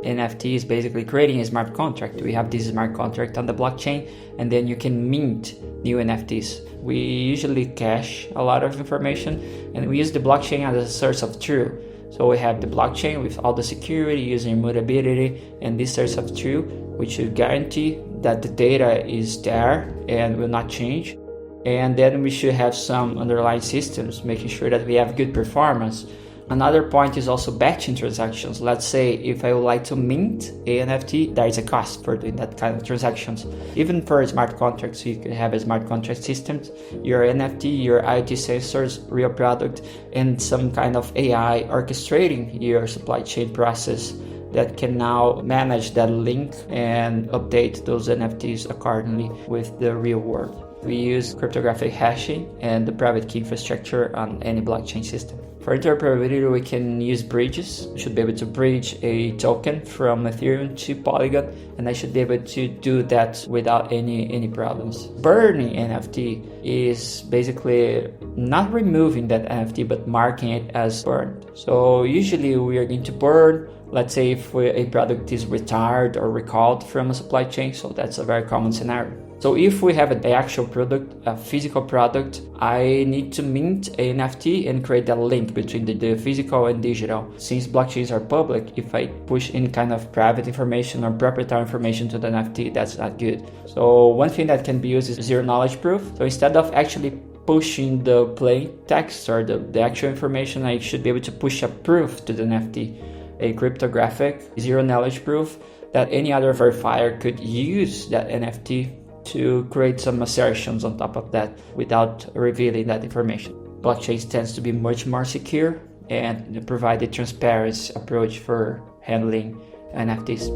NFT is basically creating a smart contract. We have this smart contract on the blockchain, and then you can mint new NFTs. We usually cache a lot of information, and we use the blockchain as a source of truth. So we have the blockchain with all the security, user immutability, and this source of truth, which should guarantee that the data is there and will not change. And then we should have some underlying systems, making sure that we have good performance. Another point is also batching transactions. Let's say if I would like to mint a NFT, there is a cost for doing that kind of transactions. Even for smart contracts, you can have a smart contract system, your NFT, your IoT sensors, real product, and some kind of AI orchestrating your supply chain process that can now manage that link and update those NFTs accordingly with the real world. We use cryptographic hashing and the private key infrastructure on any blockchain system. For interoperability, we can use bridges. We should be able to bridge a token from Ethereum to Polygon, and I should be able to do that without any problems. Burning NFT is basically not removing that NFT, but marking it as burned. So usually we are going to burn, let's say if a product is retired or recalled from a supply chain, so that's a very common scenario. So if we have an actual product, a physical product, I need to mint an NFT and create a link between the physical and digital. Since blockchains are public, if I push any kind of private information or proprietary information to the NFT, that's not good. So one thing that can be used is zero knowledge proof. So instead of actually pushing the plain text or the actual information, I should be able to push a proof to the NFT, a cryptographic zero knowledge proof that any other verifier could use that NFT to create some assertions on top of that without revealing that information. Blockchain tends to be much more secure and provide a transparent approach for handling NFTs.